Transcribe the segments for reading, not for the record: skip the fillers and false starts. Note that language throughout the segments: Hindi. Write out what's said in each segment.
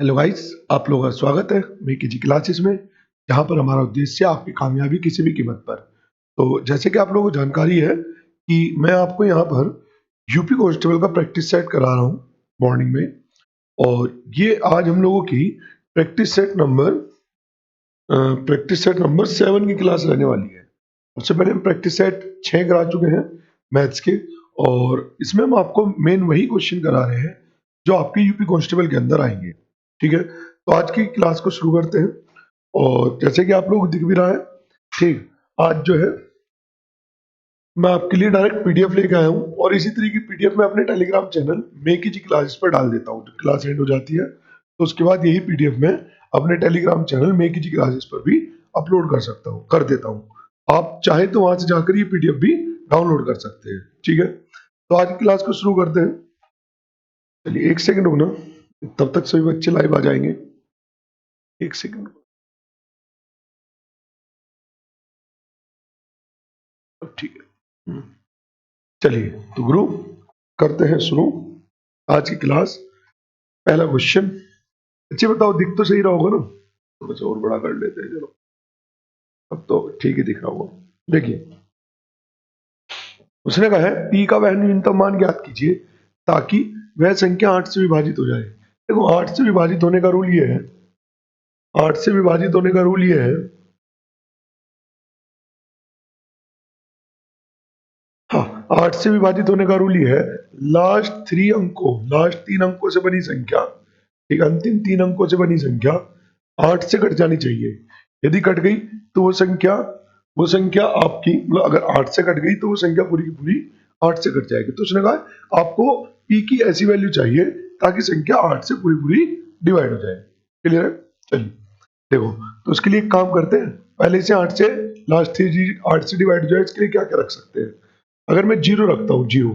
हेलो गाइस, आप लोगों का स्वागत है मेकेजी क्लासेस में, जहां पर हमारा उद्देश्य है आपकी कामयाबी किसी भी कीमत पर। तो जैसे कि आप लोगों को जानकारी है कि मैं आपको यहां पर यूपी कांस्टेबल का प्रैक्टिस सेट करा रहा हूं मॉर्निंग में। और ये आज हम लोगों की प्रैक्टिस सेट नंबर 7 की क्लास रहने वाली है। सबसे पहले हम प्रैक्टिस सेट 6 करा चुके हैं मैथ्स के, और इसमें हम आपको मेन वही क्वेश्चन करा रहे हैं जो आपके यूपी कांस्टेबल के अंदर आएंगे। ठीक है, तो आज की क्लास को शुरू करते हैं। और जैसे कि आप लोग को दिख भी रहा है, ठीक, आज जो है मैं आपके लिए डायरेक्ट पीडीएफ लेके आया हूँ, और इसी तरह की पीडीएफ मैं अपने टेलीग्राम चैनल मेकी जी क्लासेस पर डाल देता हूँ। जब क्लास एंड हो जाती है तो उसके बाद यही पीडीएफ मैं अपने टेलीग्राम चैनल मेकी जी क्लासेस पर भी अपलोड कर देता हूँ। आप चाहे तो वहां से जाकर ये पीडीएफ भी डाउनलोड कर सकते हैं। ठीक है, तो आज की क्लास को शुरू करते हैं। चलिए एक सेकंड रुकना, तब तक सभी बच्चे लाइव आ जाएंगे। एक सेकंड, ठीक है। चलिए तो गुरु, करते हैं शुरू आज की क्लास। पहला क्वेश्चन, अच्छी बताओ, दिख तो सही रहा होगा ना? थोड़ा सा और बड़ा कर लेते हैं, चलो अब तो ठीक ही दिख रहा होगा। देखिए, उसने कहा है पी का वह न्यूनतम मान ज्ञात कीजिए ताकि वह संख्या 8 से विभाजित हो जाए। देखो, 8 से विभाजित होने का रूल ये है, 8 से विभाजित होने का रूल ये है, हाँ, 8 से विभाजित होने का रूल ये है, लास्ट 3 अंकों से बनी संख्या, ठीक, अंतिम 3 अंकों से बनी संख्या 8 से कट जानी चाहिए। यदि कट गई तो वो संख्या आपकी, मतलब अगर 8 से कट गई तो वो संख्या पूरी की पूरी 8 से कट जाएगी। तो उसने कहा आपको पी की ऐसी वैल्यू चाहिए ताकि संख्या 8 से पूरी पूरी डिवाइड हो जाए। क्लियर है? चलिए देखो, तो उसके लिए एक काम करते हैं, पहले से 8 से लास्ट 3 8 से डिवाइड हो जाए, इसके लिए क्या क्या रख सकते हैं। अगर मैं जीरो रखता हूँ, जीरो,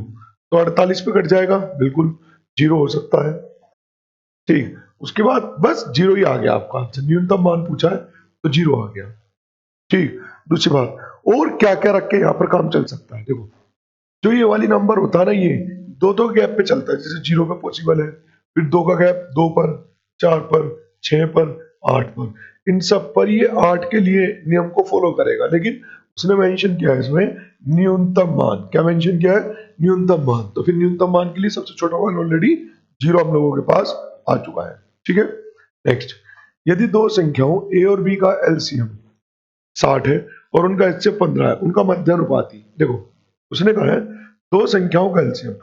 तो 48 पे कट जाएगा, बिल्कुल जीरो हो सकता है। ठीक, उसके बाद बस जीरो ही आ गया आपका आंसर, न्यूनतम मान पूछा है तो जीरो आ गया। ठीक, दूसरी बात, और क्या क्या रख के यहाँ पर काम चल सकता है। देखो, जो ये वाली नंबर होता है ना, ये दो दो गैप पे चलता है, जैसे जीरो पे पॉसिबल है, फिर दो का गैप 2 पर, 4 पर, 6 पर, 8 पर, इन सब पर ये 8 के लिए नियम को फॉलो करेगा। लेकिन उसने मेंशन किया है इसमें न्यूनतम मान, क्या मेंशन किया है? न्यूनतम मान। तो फिर न्यूनतम मान के लिए सबसे छोटा मान ऑलरेडी जीरो हम लोगों के पास आ चुका है। ठीक है, नेक्स्ट, यदि दो संख्याओं ए और बी का एलसीएम 60 है और उनका एचसीएफ 15 है, उनका मध्यानुपाती। देखो, उसने कहा है दो संख्याओं का एलसीएम,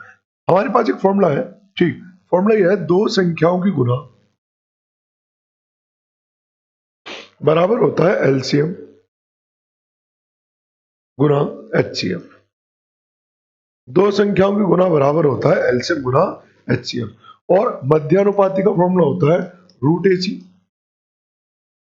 हमारे पास एक फॉर्मूला है। ठीक, फॉर्मूला यह है, दो संख्याओं की गुना बराबर होता है एलसीएम गुना एचसीएफ। दो संख्याओं की गुना बराबर होता है एलसीएम गुना एचसीएफ। और मध्यानुपाती का फॉर्मूला होता है रूट एसी।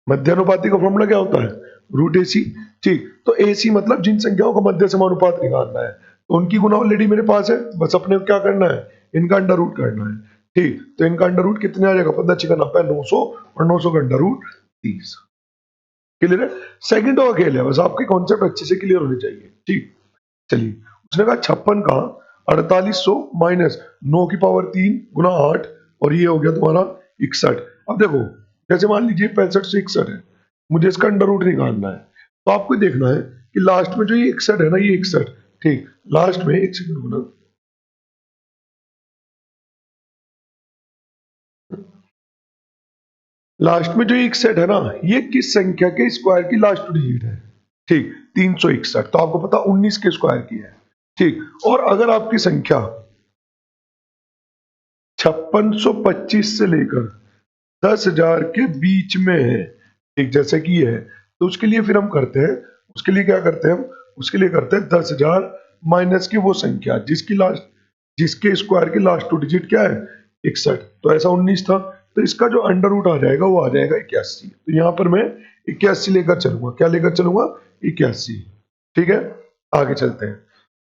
मध्यानुपाती का फॉर्मूला क्या होता है? Root AC. ठीक, तो एसी मतलब जिन संख्याओं का मध्य समानुपात निकालना है, तो उनकी गुना ऑलरेडी मेरे पास है, बस अपने क्या करना है, इनका अंडर रूट करना है। ठीक, तो इनका अंडर रूट कितने आ जाएगा? 15 छिका 90, 900, और 900 का अंडर रूट 30। क्लियर है? सेकंडों का खेल है, बस आपके कॉन्सेप्ट अच्छे से क्लियर होने चाहिए। ठीक, चलिए, उसने कहा 56 का 4800 माइनस 9 की पावर 3 गुना 8, और ये हो गया तुम्हारा 61। अब देखो, जैसे मान लीजिए 65 से 61 है, मुझे इसका अंडर रूट निकालना है, तो आपको देखना है कि लास्ट में जो ये 61 है ना, ये 61, ठीक, लास्ट में एक सेकंड गुना, लास्ट में जो ये 61 है ना, ये किस संख्या के स्क्वायर की लास्ट डिजिट है? ठीक, 361, तो आपको पता 19 के स्क्वायर की है। ठीक, और अगर आपकी संख्या 5625 से लेकर 10,000 के बीच में है, ठीक, जैसे कि ये है, तो उसके लिए फिर हम करते हैं, उसके लिए क्या करते हैं हम, उसके लिए करते हैं 10,000 माइनस की वो संख्या जिसके स्क्वायर की लास्ट टू डिजिट क्या है? 61। तो ऐसा 19 था, तो इसका जो अंडर रूट आ जाएगा वो आ जाएगा 81। तो यहां पर मैं 81 लेकर चलूंगा, क्या लेकर चलूंगा? 81। ठीक है, आगे चलते हैं,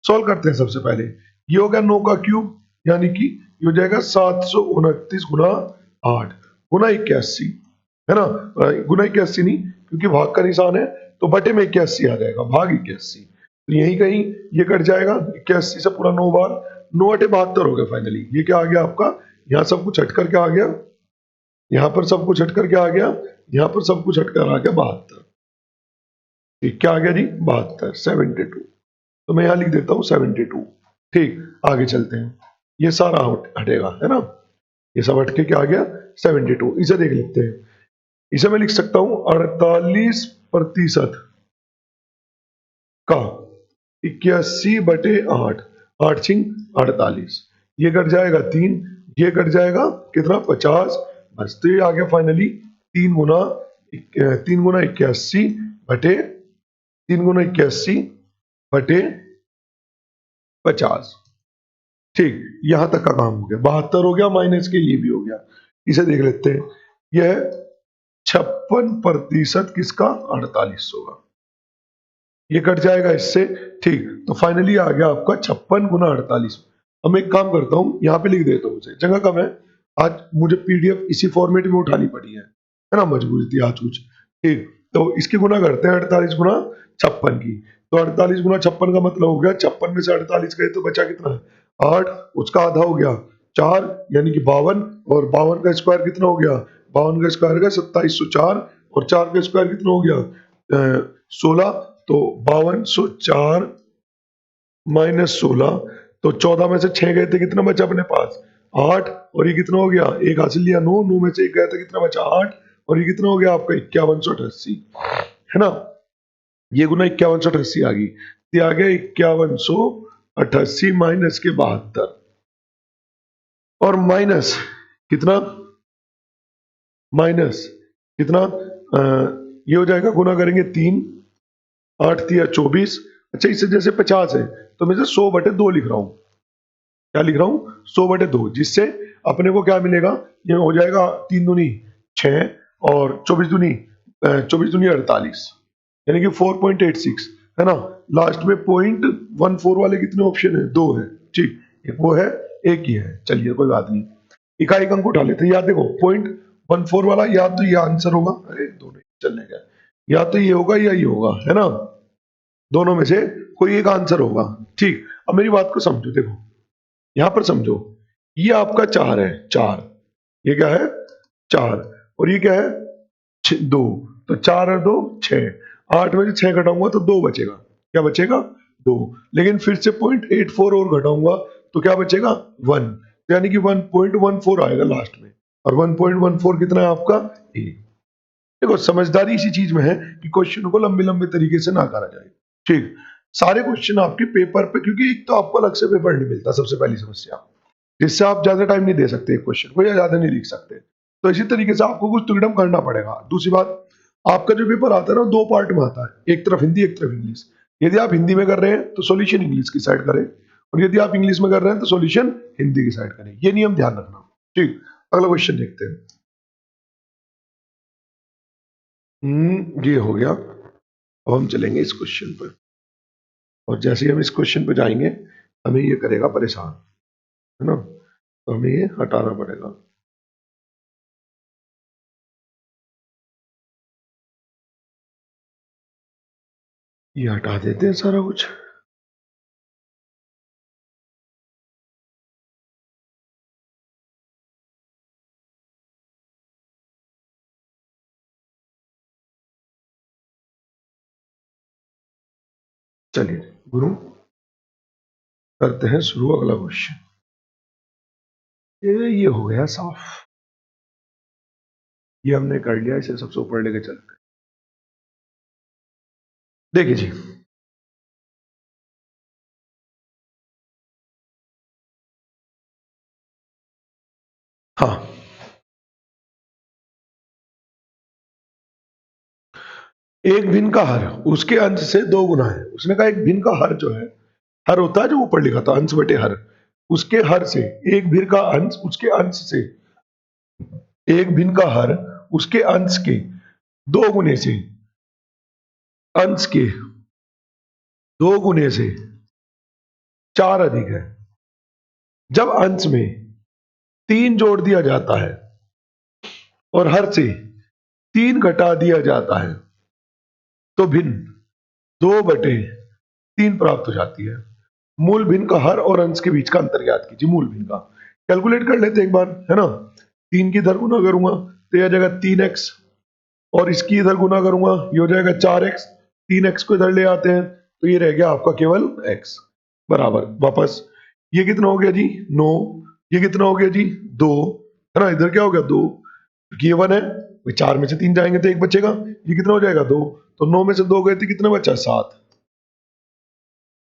सॉल्व करते हैं। सबसे पहले ये हो गया 9 का क्यूब, यानी कि ये हो जाएगा 729 गुना 8 गुना 81, है ना? गुना 81 नहीं, क्योंकि भाग का निशान है, तो बटे में 81 आ जाएगा, भाग 81। तो यही कहीं ये कट जाएगा, 81 से पूरा 9 बार, 9 अटे 72 हो गया। फाइनली ये क्या आ गया आपका, यहाँ सब कुछ हट कर क्या आ गया? यहां पर सब कुछ हटकर क्या आ गया, यहां पर सब कुछ हटकर आ गया 72। ठीक, क्या आ गया जी 72, 72। तो मैं यहां लिख देता हूं 72। ठीक, आगे चलते हैं, ये सारा हटेगा है ना, ये सब हट के क्या आ गया 72। इसे देख लेते हैं, इसे मैं लिख सकता हूं 48% का 81/8, 8×8 = 48। ये कट जाएगा 3, ये कट जाएगा कितना 50। बस, तो ये आ गया फाइनली 3 गुना 81/50। ठीक, यहां तक का काम हो गया, 72 हो गया, माइनस के ये भी हो गया। इसे देख लेते हैं, यह 56% किसका 48 होगा, ये कट जाएगा इससे। ठीक, तो फाइनली आ गया आपका 56×48। अब मैं एक काम करता हूं, यहां पे लिख देता हूं, उसे जगह कम है, आज मुझे पीडीएफ इसी फॉर्मेट में उठानी पड़ी है ना, मजबूरी थी आज कुछ। ठीक, तो इसकी गुना करते हैं 48×56 की। तो 48×56 का मतलब हो गया 56 में से 48 गए तो बचा कितना है 8, उसका आधा हो गया 4, यानी कि 52, और 52 का स्क्वायर कितना हो गया, 52 का स्क्वायर का 2704, और 4 का स्क्वायर कितना हो गया 16। तो 5204 माइनस 16, तो 14 में से 6 गए थे, कितना बचा अपने पास 8, और ये कितना हो गया, एक हासिल लिया 9, 9 में से एक गया था, कितना बचा 8, और ये कितना हो गया आपका 5188 है ना। ये गुना 5188 आ गई, ये आ गया 5188 माइनस के 72, और माइनस कितना, माइनस कितना ये हो जाएगा, गुना करेंगे 3, 8×3 = 24। अच्छा, इससे जैसे 50 है तो मैं 100/2 लिख रहा हूं, क्या लिख रहा हूं 100/2, जिससे अपने को क्या मिलेगा, ये हो जाएगा 3 दूनी 6, और 24 दूनी 48, यानी कि 4.86 है ना। लास्ट में 0.14 वाले कितने ऑप्शन है, 2 है। ठीक, एक वो है, एक ही है, चलिए कोई बात नहीं, इकाई अंक उठा लेते हैं। याद देखो 0.14 वाला, या तो ये आंसर होगा, अरे दोनों चलने का, या तो ये होगा या ये होगा, है ना, दोनों में से कोई एक आंसर होगा। ठीक, अब मेरी बात को समझो, देखो यहां पर समझो, ये आपका 4 है, 4, ये क्या है 4, और ये क्या है 2, तो 4 और 2 6, 8 में से 6 घटाऊंगा तो 2 बचेगा, क्या बचेगा 2, लेकिन फिर से 0.84 और घटाऊंगा तो क्या बचेगा 1, तो यानी कि 1.14 आएगा लास्ट में, और 1.14 कितना है आपका ए। देखो समझदारी इसी चीज में है कि क्वेश्चन को लंबे लंबे तरीके से ना करा जाए। ठीक, सारे क्वेश्चन आपके पेपर पे, क्योंकि एक तो आपको अलग से पेपर नहीं मिलता, सबसे पहली समस्या, जिससे आप ज्यादा टाइम नहीं दे सकते एक क्वेश्चन को, या ज्यादा नहीं लिख सकते, तो इसी तरीके से आपको कुछ तुगड़म करना पड़ेगा। दूसरी बात, आपका जो पेपर आता है ना 2 पार्ट में आता है, एक तरफ हिंदी, एक तरफ इंग्लिश। यदि आप हिंदी में कर रहे हैं तो सॉल्यूशन इंग्लिश की साइड करें, और यदि आप इंग्लिश में कर रहे हैं तो सॉल्यूशन हिंदी की साइड करें, ये नियम ध्यान रखना। ठीक, अगला क्वेश्चन देखते हैं। ये हो गया, अब हम चलेंगे इस क्वेश्चन पर, और जैसे ही हम इस क्वेश्चन पर जाएंगे हमें ये करेगा परेशान, है ना, तो हमें ये हटाना पड़ेगा। ये हटा देते हैं सारा कुछ। चलिए गुरु, करते हैं शुरू अगला क्वेश्चन। ये हो गया साफ, ये हमने कर लिया, इसे सबसे ऊपर लेके चलते हैं। देखिए जी, हाँ, एक भिन्न का हर उसके अंश से 2 गुना है। उसने कहा एक भिन्न का हर जो है, हर होता है जो ऊपर लिखा था अंश बटे हर, उसके हर से एक भिन्न का अंश उसके अंश से, एक भिन्न का हर उसके अंश के 2 गुने से, अंश के 2 गुने से 4 अधिक है। जब अंश में 3 जोड़ दिया जाता है और हर से 3 घटा दिया जाता है, तो भिन्न 2/3 प्राप्त हो जाती है। मूल भिन्न का हर और अंश के बीच का अंतर ज्ञात कीजिए। मूल भिन्न का कैलकुलेट कर लेते हैं एक बार, है ना, 3 की इधर गुना करूंगा तो ये आ जाएगा 3x, और इसकी इधर गुना करूंगा, ये हो जाएगा 4x, 3x को इधर ले आते हैं तो ये रह गया आपका केवल x बराबर वापस, ये कितना हो गया जी 9, ये कितना हो गया जी 2, है ना, इधर क्या हो गया 2, ये 1 है, 4 में से 3 जाएंगे तो 1 बचेगा, ये कितना हो जाएगा 2, तो 9 में से 2 गए थे, कितना बचा 7,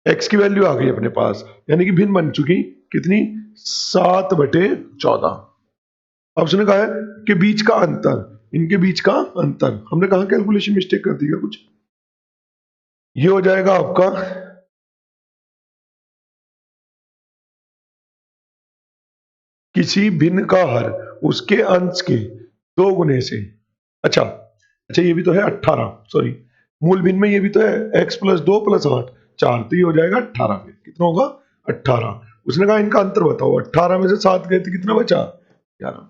x की वैल्यू आ गई अपने पास, यानी कि भिन्न बन चुकी कितनी 7/14। अब उसने कहा है कि बीच का अंतर, इनके बीच का अंतर, हमने कहा कैलकुलेशन मिस्टेक कर दी क्या कुछ, ये हो जाएगा आपका किसी भिन्न का हर उसके अंश के 2 गुने से, अच्छा अच्छा ये भी तो है 18, सॉरी मूल भिन्न में ये भी तो है x + 2 + 8 4, तो ये हो जाएगा 18, फिर कितना होगा 18। उसने कहा इनका अंतर बताओ, 18 में से 7 गए तो कितना बचा 11।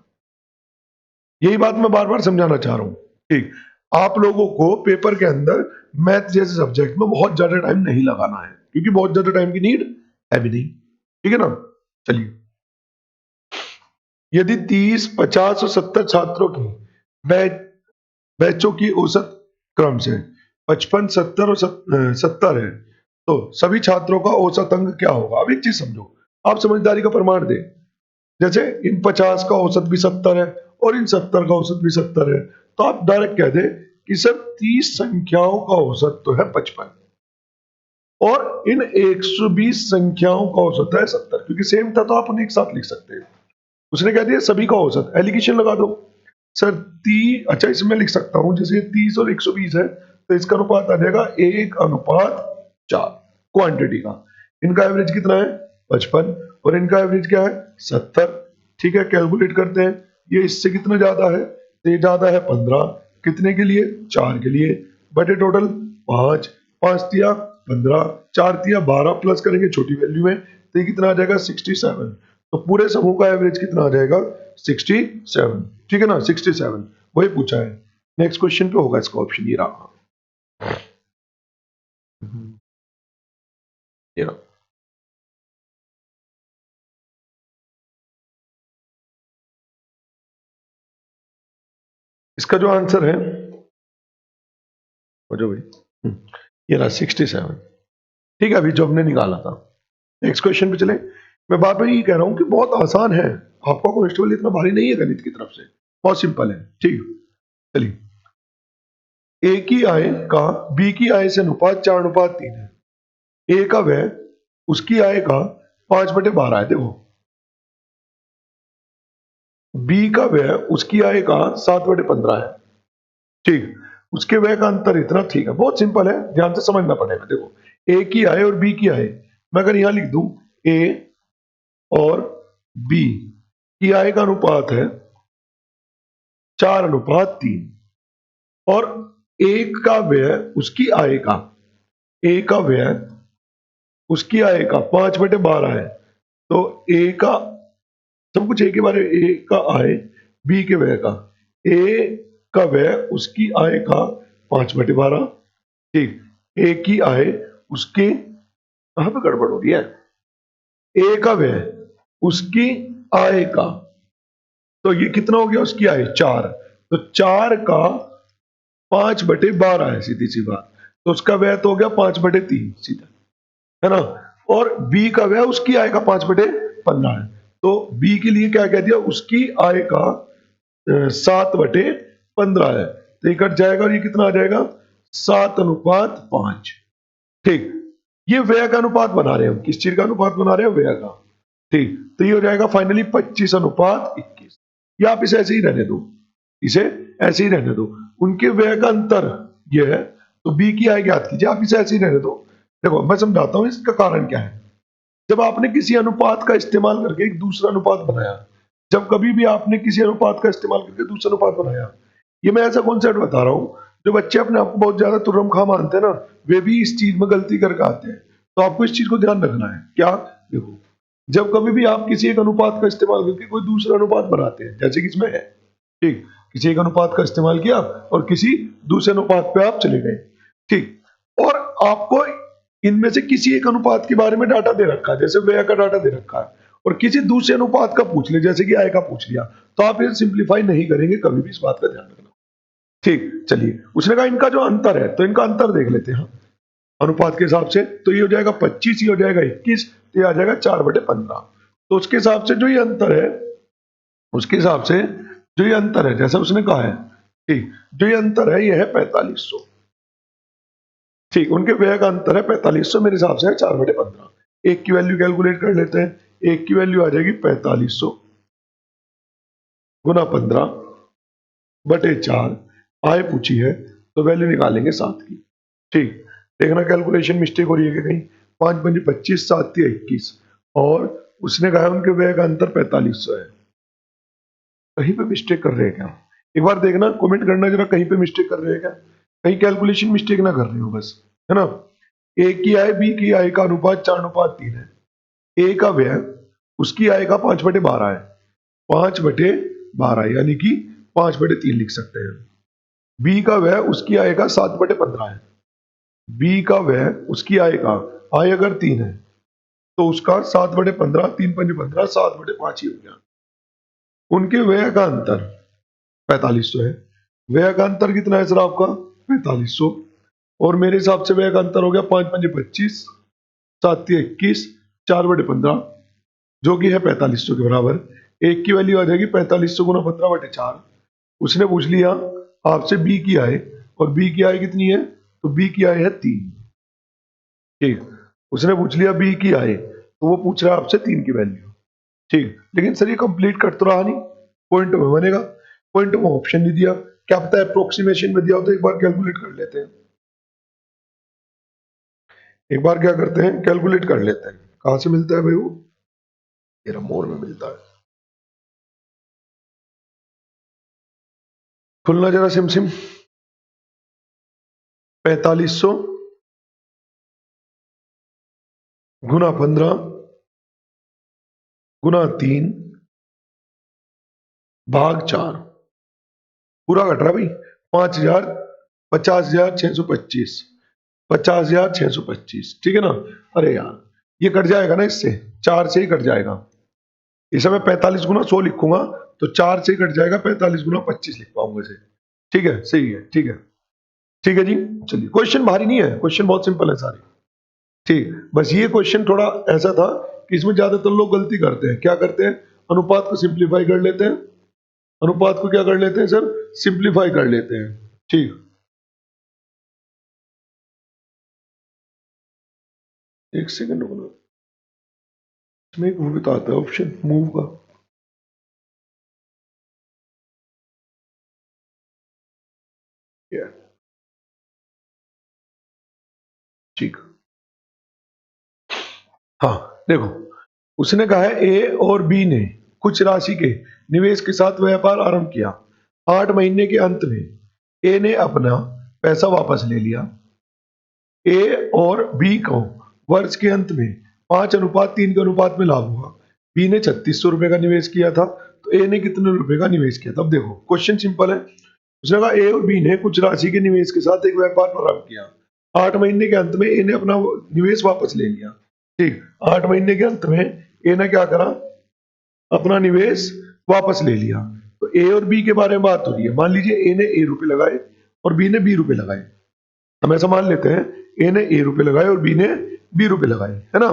यही बात मैं बार बार समझाना चाह रहा हूं, ठीक, आप लोगों को पेपर के अंदर मैथ जैसे सब्जेक्ट में बहुत ज्यादा टाइम नहीं लगाना है, क्योंकि बहुत ज्यादा टाइम की नीड है भी नहीं, ठीक है ना। चलिए, यदि 30, 50 और 70 छात्रों की बैचों की औसत क्रम से 55, 70 और 70 है, तो सभी छात्रों का औसत अंक क्या होगा। अब एक चीज समझो, आप समझदारी का प्रमाण दे, जैसे इन 50 का औसत भी 70 है और इन 70 का औसत भी 70 है, तो आप डायरेक्ट कह दे कि सर 30 संख्याओं का औसत तो है 55 और इन 120 संख्याओं का औसत है 70, क्योंकि सेम था तो आप उन्हें एक साथ लिख सकते हैं। उसने कह दिया सभी का औसत, एलिगेशन लगा दो सर 30, अच्छा इसमें लिख सकता हूं जैसे 30 और 120 है तो इसका अनुपात आ जाएगा 1:4 क्वांटिटी का, इनका एवरेज कितना है 55 और इनका एवरेज क्या है 70, ठीक है, कैलकुलेट करते हैं, ये इससे कितना ज्यादा है, तो ये ज्यादा है 15, कितने के लिए 4 के लिए, बटे टोटल 5, 5 तिया 15, 4 तिया 12 प्लस करेंगे छोटी वैल्यू में तो ये कितना आ जाएगा 67, तो पूरे समूह का एवरेज कितना आ जाएगा 67, ठीक है ना 67, वही पूछा है। नेक्स्ट क्वेश्चन पे होगा इसका ऑप्शन ये रहा, ये रहा। इसका जो आंसर है वो जो भाई ये रहा 67, ठीक है, अभी जो हमने निकाला था। नेक्स्ट क्वेश्चन पे चले, मैं बार बार ये कह रहा हूं कि बहुत आसान है, आपका कॉन्स्टेबल इतना भारी नहीं है गणित की तरफ से, बहुत सिंपल है, ठीक। चलिए, ए की आय का बी की आय से अनुपात 4:3 है, ए का व्यय उसकी आय का 5/12 है, देखो बी का व्यय उसकी आय का 7/15 है, ठीक, उसके व्यय का अंतर इतना, ठीक है, बहुत सिंपल है, ध्यान से समझना पड़ेगा। देखो ए की आय और बी की आय, मैं अगर यहां लिख दूं ए और बी की आय का अनुपात है 4:3 और एक का व्यय उसकी आय का, ए का व्यय उसकी आय का 5/12 है, तो ए का सब कुछ ए के बारे में, ए का आय बी के व्यय का, ए का व्यय उसकी आय का 5/12, ठीक, ए की आय उसकी, कहां पे गड़बड़ हो रही है, ए का व्यय उसकी आय का, तो ये कितना हो गया उसकी आय 4, तो 4 का 5/12 है, सीधी सी बात, तो उसका व्यय तो हो गया 5/3 सीधा, है ना, और बी का व्यय उसकी आय का 5/15 है, तो बी के लिए क्या कह दिया उसकी आय का 7/15 है, तो ये कट जाएगा और ये कितना आ जाएगा 7:5, ठीक, ये व्यय का अनुपात बना रहे हैं हम, किस चीज का अनुपात बना रहे हैं व्यय का, ठीक, तो ये हो जाएगा फाइनली 25:21, या आप इसे ऐसे ही रहने दो, इसे ऐसे ही रहने दो, उनके व्यय का अंतर ये है, तो बी की आय ज्ञात कीजिए, आप इसे ऐसे ही रहने दो। देखो मैं समझाता हूं इसका कारण क्या है, जब आपने किसी अनुपात का इस्तेमाल करके एक दूसरा अनुपात बनाया, जब कभी भी आपने किसी अनुपात का इस्तेमाल करके दूसरा अनुपात बनाया, ये मैं ऐसा कॉन्सेप्ट बता रहा हूं, जो बच्चे अपने आप को बहुत ज्यादा तुर्रम खा मानते हैं ना, वे भी इस चीज में गलती करके आते हैं, तो आपको इस चीज को ध्यान रखना है, क्या, देखो जब कभी भी आप किसी एक अनुपात का इस्तेमाल करके कोई दूसरा अनुपात बनाते हैं, जैसे कि इसमें है, ठीक, किसी एक अनुपात का इस्तेमाल किया और किसी दूसरे अनुपात पे आप चले गए, ठीक, और आपको इनमें से किसी एक अनुपात के बारे में डाटा दे रखा है, जैसे व्यय का डाटा दे रखा है, और किसी दूसरे अनुपात का पूछ ले, जैसे कि आय का पूछ लिया, तो तो आप ये सिंप्लीफाई नहीं करेंगे कभी भी, इस बात का ध्यान रखना। ठीक, चलिए उसने कहा इनका जो अंतर है, तो इनका अंतर देख लेते हैं अनुपात के हिसाब से। तो ये हो जाएगा 25, ये हो जाएगा 21, तो ये आ जाएगा 4/15। तो उसके हिसाब से जो ये अंतर है, उसके हिसाब से जो ये अंतर है, जैसा उसने कहा है, ठीक, जो ये अंतर है ये है 4500। ठीक, उनके व्यय का अंतर है 4500, मेरे हिसाब से है 4/15। एक की वैल्यू कैलकुलेट कर लेते हैं। एक की वैल्यू आ जाएगी 4500 गुना 15/4। आय पूछी है तो वैल्यू निकालेंगे 7 की। ठीक, देखना कैलकुलेशन मिस्टेक हो रही है कि कहीं। 5 5 25, 7 21, और उसने कहा उनके व्यय का अंतर 4500 है। कहीं पे मिस्टेक कर रहे हैं क्या? एक बार देखना, कमेंट करना जरा, कहीं पे मिस्टेक कर रहे हैं क्या, कहीं कैलकुलेशन मिस्टेक ना कर रहे हो बस, है ना। ए की आय बी की आय का अनुपात 4:3 है। ए का व्यय उसकी आय का 5/12 है। 5/12 यानी कि 5/3 लिख सकते हैं। बी का व्यय उसकी आय का 7/15 है। बी का व्यय उसकी आय का, आय अगर 3 है तो उसका 7/15, 3×5 = 7/5 ही हो गया। उनके व्यय का अंतर 4500 है। व्यय का अंतर कितना है सर आपका? 4500। और मेरे हिसाब से व्यय का अंतर हो गया 5 5 25, 7 21, 4/15, जो कि है 4500 के बराबर। एक की वैल्यू आ जाएगी 4500 गुना 15/4। उसने पूछ लिया आपसे बी की आय, और बी की आय कितनी है? तो बी की आय है 3। ठीक, उसने पूछ लिया बी की आय, तो वो पूछ रहा है आपसे 3 की वैल्यू। ठीक, लेकिन सर ये कंप्लीट कट तो रहा नहीं, पॉइंट में बनेगा। पॉइंट में ऑप्शन नहीं दिया, क्या पता है अप्रोक्सीमेशन में दिया हो, तो एक बार कैलकुलेट कर लेते हैं। एक बार क्या करते हैं, कैलकुलेट कर लेते हैं। कहां से मिलता है भाई वो? मेरा मोर में मिलता है। खुलना जरा सिम सिम। 4500 गुना 15 गुना 3 भाग 4, पूरा कट रहा भाई। 5000, 50,625, 50,625, ठीक है ना। अरे यार ये कट जाएगा ना, इससे 4 से ही कट जाएगा। इसे मैं 45 गुना 100 लिखूंगा, तो 4 से ही कट जाएगा, 45 गुना 25 लिख पाऊंगा इसे। ठीक है, सही है, ठीक है। ठीक है जी, चलिए क्वेश्चन भारी नहीं है, क्वेश्चन बहुत सिंपल है सारे। ठीक, बस ये क्वेश्चन थोड़ा ऐसा था कि इसमें ज्यादातर लोग गलती करते हैं। क्या करते हैं? अनुपात को सिंप्लीफाई कर लेते हैं। अनुपात को क्या कर लेते हैं सर? सिंप्लीफाई कर लेते हैं। ठीक, एक सेकंड रुकना, इसमें एक वो बताता है ऑप्शन मूव का। ठीक, हाँ देखो, उसने कहा है ए और बी ने कुछ राशि के निवेश के साथ व्यापार आरंभ किया। 8 महीने के अंत में ए ने अपना पैसा वापस ले लिया। ए और बी को वर्ष के अंत में 5:3 के अनुपात में लाभ हुआ। बी ने 3600 रुपए का निवेश किया था, तो ए ने कितने रुपए का निवेश किया था? अब देखो क्वेश्चन सिंपल है। उसने कहा ए और बी ने कुछ राशि के निवेश के साथ एक व्यापार प्रारंभ किया। 8 महीने के अंत में ए ने अपना निवेश वापस ले लिया। ठीक, 8 महीने के अंत में ए ने क्या करा? अपना निवेश वापस ले लिया। तो ए और बी के बारे में बात हो रही है। मान लीजिए ए ने ए रुपए लगाए और बी ने बी रुपए लगाए। हम ऐसा मान लेते हैं, ए ने ए रुपए लगाए और बी ने बी रुपए लगाए, है ना।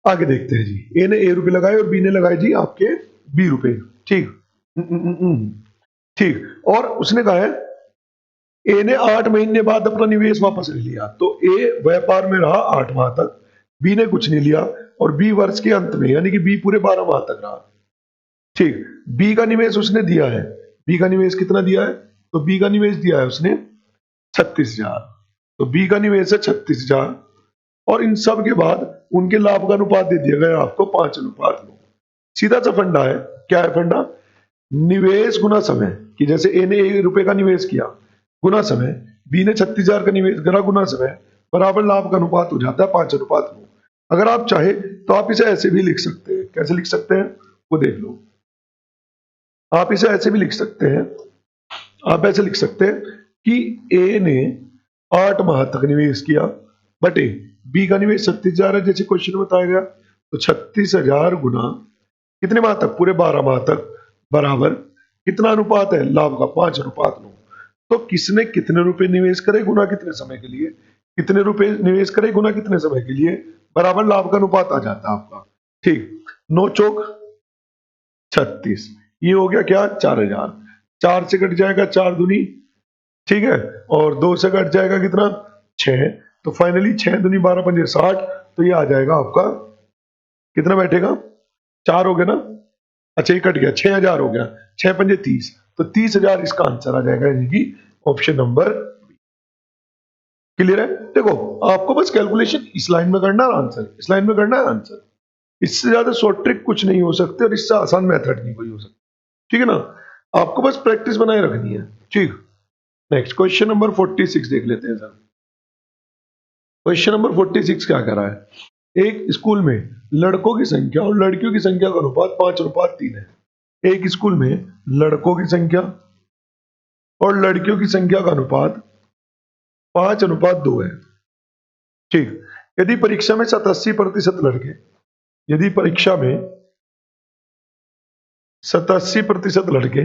आगे देखते हैं जी। ए ने ए रुपए लगाए और बी ने लगाए जी आपके बी रुपए। ठीक, ठीक, और उसने कहा है ए ने 8 महीने बाद अपना निवेश वापस ले लिया। तो ए व्यापार में रहा 8 माह तक, बी ने कुछ नहीं लिया, और बी वर्ष के अंत में यानी कि बी पूरे 12 माह तक रहा। ठीक, बी का निवेश उसने दिया है। बी का निवेश कितना दिया है? तो बी का निवेश दिया है उसने 36,000। तो बी का निवेश है 36,000, और इन सब के बाद उनके लाभ का अनुपात दे दिया गया आपको 5:9। सीधा सा फंडा है। क्या है फंडा? निवेश गुना समय, कि जैसे ए ने 1 रुपए का निवेश किया गुना समय, बी ने 36,000 का निवेश करा गुना समय, बराबर लाभ का अनुपात हो जाता है 5:9। अगर आप चाहे तो आप इसे ऐसे भी लिख सकते हैं। कैसे लिख सकते हैं वो देख लो। आप इसे ऐसे भी लिख सकते हैं, आप ऐसे लिख सकते हैं कि ए ने 8 माह तक निवेश किया, बटे बी का निवेश 36,000 है जैसे क्वेश्चन में बताया गया। तो 36,000 गुना कितने माह तक? पूरे 12 माह तक। बराबर कितना अनुपात है लाभ का 5:9। तो किसने कितने रुपए निवेश करे गुना कितने समय के लिए, कितने रुपए निवेश करे गुना कितने समय के लिए, बराबर लाभ का अनुपात आ जाता है आपका। ठीक, 9 चौक 36, ये हो गया क्या 4000, 4 से कट जाएगा 4 दूनी, ठीक है, और 2 से कट जाएगा कितना 6, तो फाइनली 6 दूनी 12 पंजे 60, तो ये आ जाएगा आपका कितना बैठेगा 4 हो गया ना, अच्छा ये कट गया 6000 हो गया, 6 पंजे 30, तो 30,000 इसका आंसर आ जाएगा, यानी कि ऑप्शन नंबर। क्लियर है? देखो आपको बस कैलकुलेशन इस लाइन में करना है, आंसर इस लाइन में करना है आंसर, इससे ज्यादा शॉर्ट ट्रिक कुछ नहीं हो सकते और इससे आसान मेथड नहीं कोई हो सकता, ठीक है ना, आपको बस प्रैक्टिस बनाए रखनी है। ठीक, नेक्स्ट क्वेश्चन नंबर 46 देख लेते हैं सर। क्वेश्चन नंबर 46 क्या कह रहा है, एक स्कूल में लड़कों की संख्या और लड़कियों की संख्या का अनुपात 5:3 है। एक स्कूल में लड़कों की संख्या और लड़कियों की संख्या का अनुपात 5:2 है। ठीक, यदि परीक्षा में 87% लड़के, यदि परीक्षा में 87% लड़के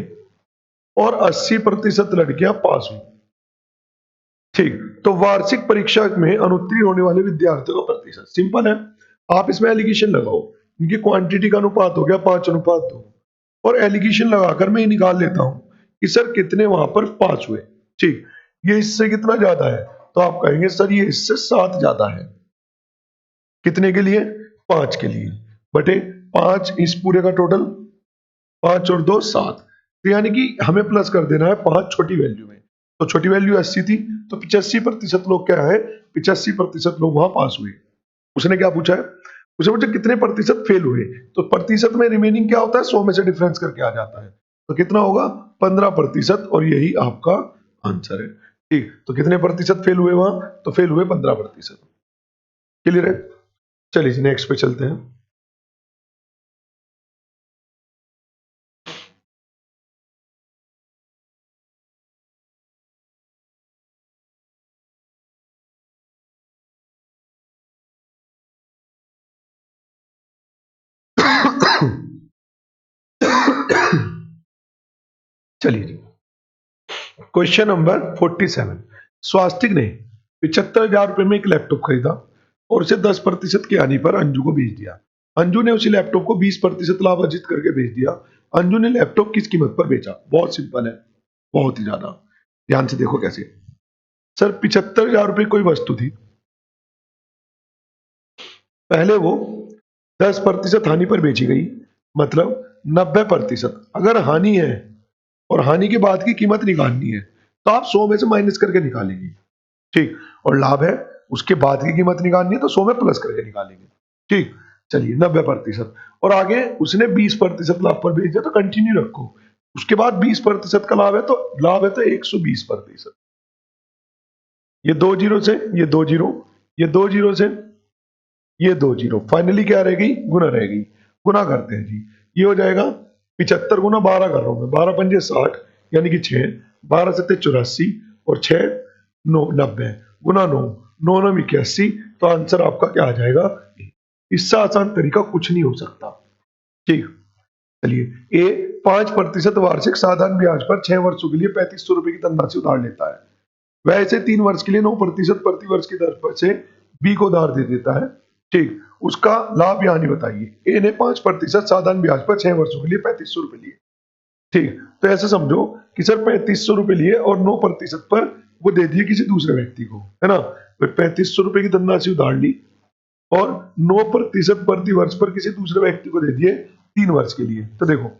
और 80% लड़कियां पास हुई, ठीक, तो वार्षिक परीक्षा में अनुत्तीर्ण होने वाले विद्यार्थियों का प्रतिशत, सिंपल है, आप इसमें एलिगेशन लगाओ, इनकी क्वांटिटी का अनुपात हो गया 5:2, और एलिगेशन लगाकर मैं निकाल लेता हूं कि सर कितने वहां पर पास हुए। ठीक, ये इससे कितना ज्यादा है, तो आप कहेंगे सर ये इससे 7 ज्यादा है, कितने के लिए 5 के लिए, बटे 5 इस पूरे का टोटल 5 और 2 7, तो यानी कि हमें प्लस कर देना है 5 छोटी वैल्यू में, तो छोटी वैल्यू 80 थी, तो 85% लोग क्या है, 85% लोग वहां पास हुए। उसने क्या पूछा है, उसने पूछा कितने प्रतिशत फेल हुए, तो प्रतिशत में रिमेनिंग क्या होता है 100 में से डिफरेंस करके आ जाता है, तो कितना होगा 15%, और यही आपका आंसर है। ठीक, तो कितने प्रतिशत फेल हुए वहां, तो फेल हुए 15%। क्लियर है? चलिए नेक्स्ट पे चलते हैं। चलिए क्वेश्चन नंबर 47, स्वास्तिक ने 75,000 रुपए में एक लैपटॉप खरीदा और उसे 10% की हानि पर अंजू को बेच दिया। अंजू ने उसी लैपटॉप को 20% लाभ अर्जित करके बेच दिया। अंजू ने लैपटॉप किस कीमत पर बेचा? बहुत सिंपल है, बहुत ही ज्यादा, ध्यान से देखो कैसे। सर 75,000 रुपए कोई वस्तु थी, पहले वो 10% हानि पर बेची गई, मतलब 90%। अगर हानि है और हानि के बाद की कीमत निकालनी है तो आप 100 में से माइनस करके निकालेंगे, ठीक, और लाभ है उसके बाद की कीमत निकालनी है तो 100 में प्लस करके निकालेंगे। ठीक, चलिए 90%, और आगे उसने 20% लाभ पर बेच दिया, तो कंटिन्यू रखो, उसके बाद 20% का लाभ है तो 120%। ये 2 जीरो से ये 2 जीरो, ये 2 जीरो से ये 2 जीरो, फाइनली क्या रहेगी गुना रहेगी, गुना करते हैं जी, ये हो जाएगा 75 गुना 12 कर रहा हूं मैं, 12 पंजे 60, यानी कि 6, 12 सत्ते 84 और 6 9 90, गुना 9 9 9 81, तो आंसर आपका क्या आ जाएगा, इससे आसान तरीका कुछ नहीं हो सकता। ठीक, चलिए ए 5% वार्षिक साधारण ब्याज पर 6 वर्षों के लिए 3500 रुपए की धनराशि उधार लेता है, वैसे 3 वर्ष के लिए 9% प्रति वर्ष की दर से बी को उधार दे देता है। ठीक, उसका लाभ या हानि बताइए। ए ने 5% साधारण ब्याज पर 6 वर्षों के लिए 3500 रुपए लिए। ठीक, तो ऐसे समझो कि सर 3500 रुपए लिए और 9% पर वो दे दिए किसी दूसरे व्यक्ति को, है ना, 3500 रुपए की धनराशि उधार ली और 9% प्रति वर्ष पर किसी दूसरे व्यक्ति को दे दिए 3 वर्ष के लिए। तो देखो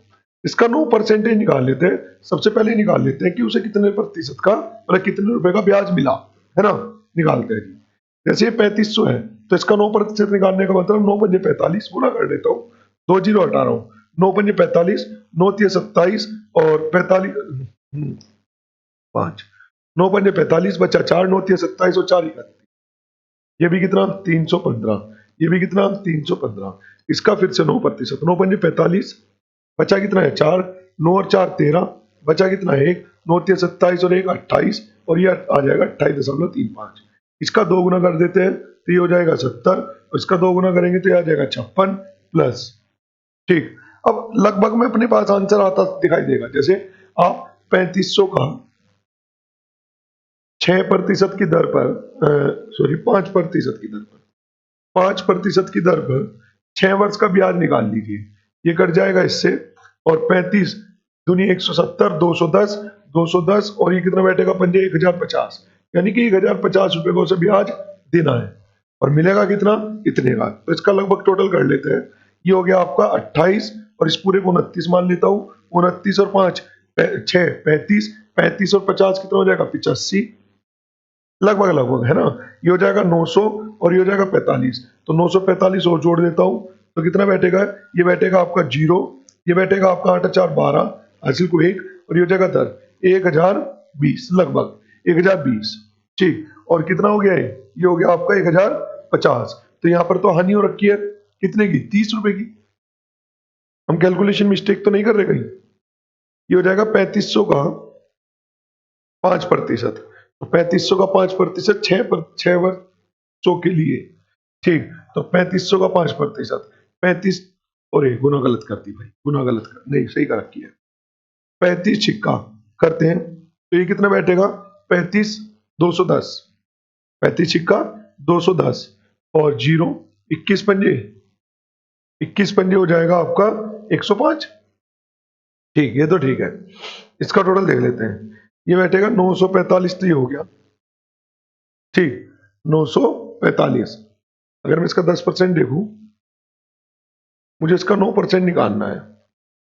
इसका 9% निकाल लेते हैं, सबसे पहले निकाल लेते हैं कि उसे कितने प्रतिशत का, मतलब कितने रुपए का ब्याज मिला, है ना, निकालते हैं जी। जैसे ये 3500 है तो इसका 9% निकालने का मतलब 9 पंजे 45, गुना कर देता हूँ, 2 जीरो हटा रहा हूँ, 9 पंजे 45, 9 तिया 27 और 45 5, 9 पंजे 45 बचा 4, 9 तिया 27 और 4 31, ये भी कितना 315, ये भी कितना 315, इसका फिर से 9%, 9 पंजे 45, बचा कितना है 4, 9 और 4 13, बचा कितना है 1, 9 तिया 27 और 1 28, और ये आ जाएगा 28.35, इसका 2 गुना कर देते हैं तो ये हो जाएगा 70, और इसका 2 गुना करेंगे तो ये आ जाएगा 56 प्लस। ठीक, अब लगभग में अपने पास आंसर आता दिखाई देगा। जैसे आप 3500 का 6% की दर पर, सॉरी 5% की दर पर, 5% की दर पर 6 वर्ष का ब्याज निकाल लीजिए। ये कट जाएगा इससे, और 35 दूनी 170, 210, 210 और ये कितना बैठेगा पंजे 1050, यानी कि 1050 रुपए को उसे ब्याज देना है और मिलेगा कितना, इतने का। तो इसका लगभग टोटल कर लेते हैं। ये हो गया आपका 28 और इस पूरे को 29 मान लेता हूँ। 29 और 5 6 35, 35 और 50 कितना हो जाएगा 85, लगभग लगभग है ना। ये हो जाएगा 900 और ये हो जाएगा 45, तो 945 और जोड़ देता हूं तो कितना बैठेगा, ये बैठेगा आपका 0, ये बैठेगा आपका 8 4 12, हासिल को 1, और ये हो जाएगा दर 1020, लगभग 1020। ठीक, और कितना हो गया ये हो गया आपका 1050। तो यहाँ पर तो हानि हो रखी है कितने की, 30 रुपए की। हम कैलकुलेशन मिस्टेक तो नहीं कर रहे कहीं। ये हो जाएगा 3500 का 5%, तो 3500 का 5% 6 वर्षों के लिए। ठीक, तो 3500 का 5%, 35, और ये गुना गलत कर दी भाई, गुना गलत कर, नहीं सही कर रखी है। 35 छिक्का करते हैं तो ये कितना बैठेगा 35 210, 35 छिक्का 210 और 0 21 पंजे, 21 पंजे हो जाएगा आपका 105। ठीक, ये तो ठीक है। इसका टोटल देख लेते हैं। ये बैठेगा 945, तो ये हो गया। ठीक, 945। अगर मैं इसका 10% देखूं, मुझे इसका 9% निकालना है।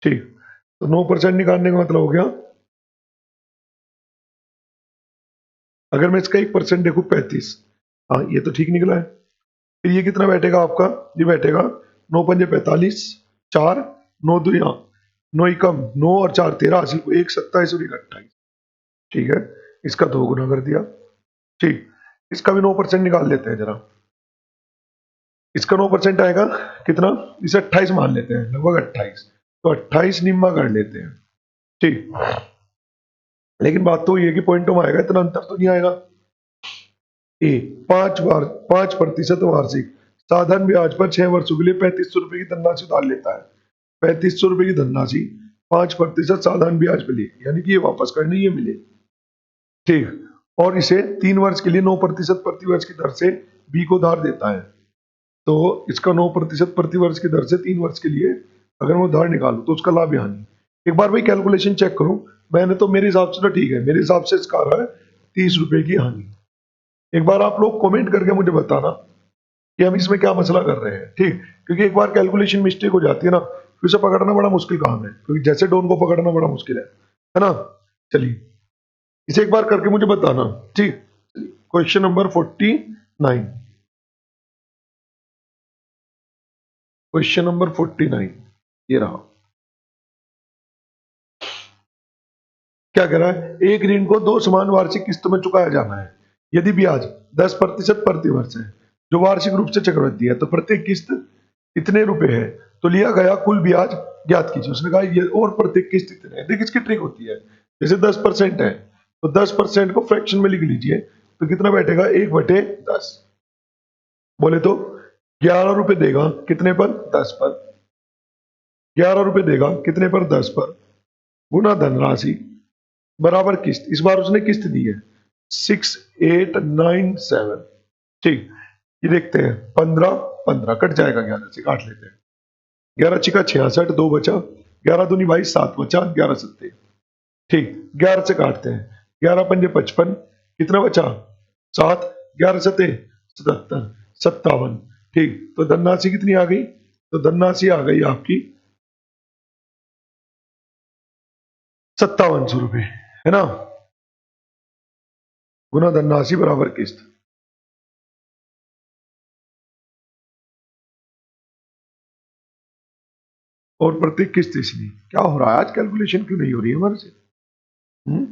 ठीक, तो 9% निकालने का मतलब हो गया, अगर मैं इसका 1% देखूं 35, हाँ ये तो ठीक निकला है। फिर ये कितना बैठेगा आपका, ये बैठेगा 9 पंजे 45, 4 9 दुनिया 9 कम 9 और 4 13, हासिल को 1 27 और 1 28। ठीक है, इसका 2 गुना कर दिया। ठीक, इसका भी 9% निकाल लेते हैं जरा। इसका 9% आएगा कितना, इसे 28 मान लेते हैं, लगभग 28, तो 28 निम्मा कर लेते हैं। ठीक, लेकिन बात तो ये कि पॉइंटों में आएगा, इतना अंतर तो नहीं आएगा। ए 5% वार्षिक साधारण ब्याज पर 6 वर्षों के लिए 3500 रुपए की धनराशि उधार लेता है। 3500 रुपए की धनराशि 5% साधारण ब्याज पे लिए, यानी कि ये वापस करनी ये मिले। ठीक, और इसे 3 वर्ष के लिए 9% प्रति वर्ष की दर से बी को उधार देता है। तो इसका 9% प्रति वर्ष की दर से 3 वर्ष के लिए अगर मैं उधार निकालूं तो उसका लाभ हानि। एक बार भाई कैलकुलेशन चेक करूं, मैंने तो मेरे हिसाब से तो ठीक है, मेरे हिसाब से इसका आ रहा है 30 रुपए की हानि। एक बार आप लोग कमेंट करके मुझे बताना कि हम इसमें क्या मसला कर रहे हैं। ठीक, क्योंकि एक बार कैलकुलेशन मिस्टेक हो जाती है ना, फिर उसे पकड़ना बड़ा मुश्किल काम है, क्योंकि जैसे डोन को पकड़ना बड़ा मुश्किल है ना। चलिए इसे एक बार करके मुझे बताना। ठीक, क्वेश्चन नंबर 49, क्वेश्चन नंबर 49 ये रहा। क्या कह रहा है, एक ऋण को 2 समान वार्षिक किस्तों में चुकाया जाना है यदि ब्याज 10% प्रति वर्ष है जो वार्षिक रूप से चक्रवृद्धि है, तो प्रत्येक किस्त इतने रुपए है, तो लिया गया कुल ब्याज ज्ञात कीजिए। उसने कहा ये और प्रत्येक किस्त इतने है। देखिए इसकी ट्रिक होती है, जैसे 10% है तो 10% को फ्रैक्शन में लिख लीजिए, तो कितना बैठेगा 1/10, बोले तो 11 रुपए देगा कितने पर, 10 पर। 11 रुपए देगा कितने पर, 10 पर, गुना धनराशि बराबर किस्त। इस बार उसने किस्त दी है 6897। ठीक, ये देखते हैं 15 15 कट जाएगा, 11 से काट लेते हैं। 11 छिका 66, 2 बचा, 11 दूनी 22, 7 बचा, 11 सत्ते। ठीक, 11 से काटते हैं, 11 पंजे 55, कितना बचा 7, 11 सत्ते 77, 57। ठीक, तो धनराशि कितनी आ गई, तो धनराशि आ गई आपकी 5700 रुपए, है ना, गुना धनराशि बराबर किस्त। और प्रत्येक किस्त इसलिए क्या हो रहा है, आज कैलकुलेशन क्यों नहीं हो रही है हमारे से। हम्म?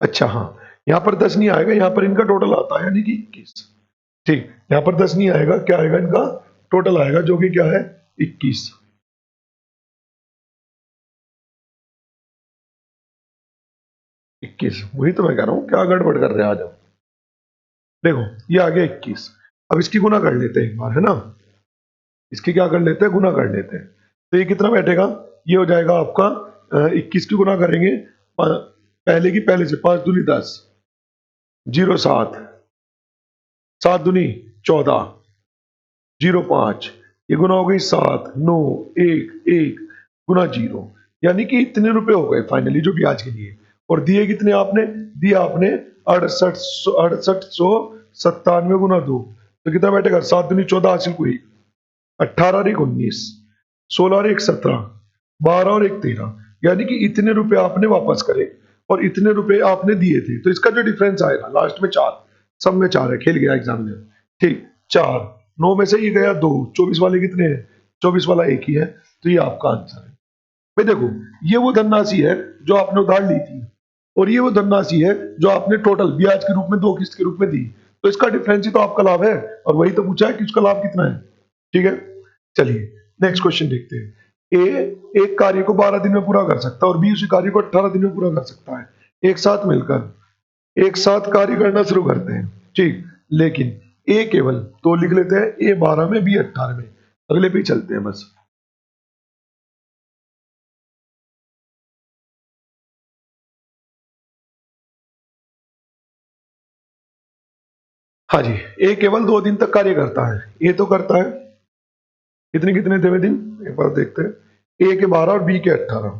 अच्छा हाँ, यहाँ पर 10 नहीं आएगा, यहाँ पर इनका टोटल आता है यानी कि 21। ठीक, यहाँ पर 10 नहीं आएगा, क्या आएगा इनका टोटल आएगा, जो कि क्या है 21। 21, वही तो मैं कह रहा हूँ, क्या गड़बड़ कर रहे हैं आज हम। देखो ये आ गया 21, अब इसकी गुना कर लेते हैं एक बार, है ना, इसकी क्या कर लेते हैं, गुना कर लेते हैं। तो ये कितना बैठेगा, ये हो जाएगा आपका 21 की गुना करेंगे पहले की पहले से, 5 दूनी 10, 0 7, 7 दूनी 14, 0 5, ये गुना हो गई 7 9 1 1 गुना 0, यानी कि इतने रुपए हो गए फाइनली जो ब्याज के लिए। और दिए कितने आपने, दिया आपने 6897 गुना 2, तो कितना बैठेगा, 7 दूनी 14 हासिल को 1, 18 और 1 19, 16 और 1 17, 12 और 1 13, यानी कि इतने रुपए आपने वापस करे और इतने रुपए आपने दिए थे। तो इसका जो डिफरेंस आएगा लास्ट में 4, सब में 4 है, खेल गया एग्जामिनर, ठीक 4, 9 में से ये गया 2, 24 वाले कितने हैं, 24 वाला एक ही है, तो ये आपका आंसर है। भाई देखो, ये वो धनराशि है जो आपने उधार ली थी और ये वो धनराशि है जो आपने टोटल ब्याज के रूप में 2 किस्त के रूप में दी, तो इसका डिफरेंस ही तो आपका लाभ है, और वही तो पूछा है कि उसका लाभ कितना है। ठीक है, चलिए नेक्स्ट क्वेश्चन देखते हैं। ए एक कार्य को 12 दिन में पूरा कर सकता है और बी उसी कार्य को 18 दिन में पूरा कर सकता है। एक साथ मिलकर एक साथ कार्य करना शुरू करते हैं, ठीक, लेकिन ए केवल, तो लिख लेते हैं ए 12 में बी 18 में, अगले पे चलते हैं बस। हाँ जी, ए केवल 2 दिन तक कार्य करता है, ए तो करता है, कितने कितने थे वे दिन, एक बार देखते हैं, ए के 12 और बी के 18।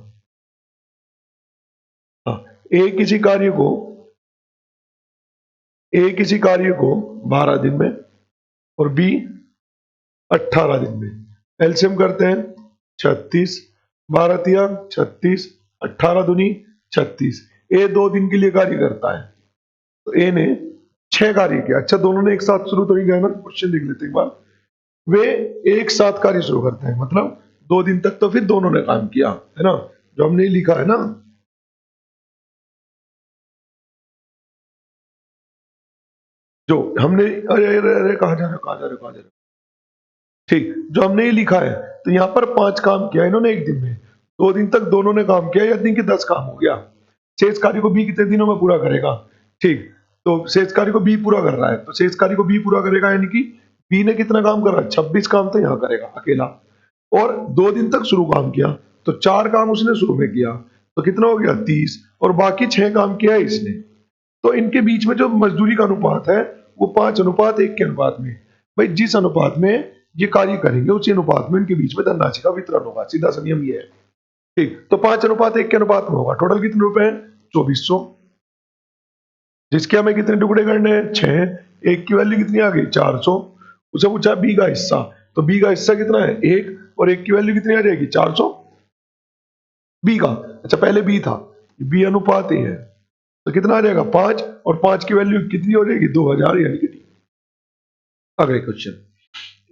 हाँ, ए किसी कार्य को ए किसी कार्य को 12 दिन में और बी 18 दिन में। एलसीएम करते हैं, 36, 12 तिया 36, 18 दूनी 36। ए 2 दिन के लिए कार्य करता है, तो ए ने 6 कार्य किया। अच्छा, दोनों ने एक साथ शुरू तो नहीं किया ना, क्वेश्चन लिख लेते एक बार। वे एक साथ कार्य शुरू करते हैं, मतलब 2 दिन तक तो फिर दोनों ने काम किया है ना, जो हमने लिखा है ना, जो हमने, अरे अरे अरे कहा जा रहे कहा जा रहे कहा जा रहे, ठीक, जो हमने ये लिखा है, तो यहाँ पर 5 काम किया इन्होंने एक दिन में, 2 दिन तक दोनों ने काम किया, या दिन के 10 काम हो गया। शेष कार्य को बी कितने दिनों में पूरा करेगा, ठीक, तो शेष कार्य को बी पूरा कर रहा है, तो शेष कार्य को बी पूरा करेगा, यानी कि बी ने कितना काम करा, 26 काम तो यहाँ करेगा अकेला, और 2 दिन तक शुरू काम किया, तो 4 काम उसने शुरू में किया, तो कितना हो गया 30, और बाकी 6 काम किया है इसने। तो इनके बीच में जो मजदूरी का अनुपात है वो 5:1 के अनुपात में, भाई जिस अनुपात में ये कार्य करेंगे उसी अनुपात में इनके बीच में धनराशि का वितरण होगा, सीधा सा नियम ये है, ठीक। तो 5:1 के अनुपात में होगा। टोटल कितने रुपए हैं, 2400, जिसके हमें कितने टुकड़े करने हैं, 6, एक की वैल्यू कितनी आ गई, 400। उसे पूछा बी का हिस्सा, तो बी का हिस्सा कितना है, 1, और एक की वैल्यू कितनी आ जाएगी, 400 बी का। अच्छा, पहले बी था, बी अनुपात ए है, तो कितना आ जाएगा 5, और 5 की वैल्यू कितनी हो जाएगी, 2000, यानी कि डी। अगले क्वेश्चन,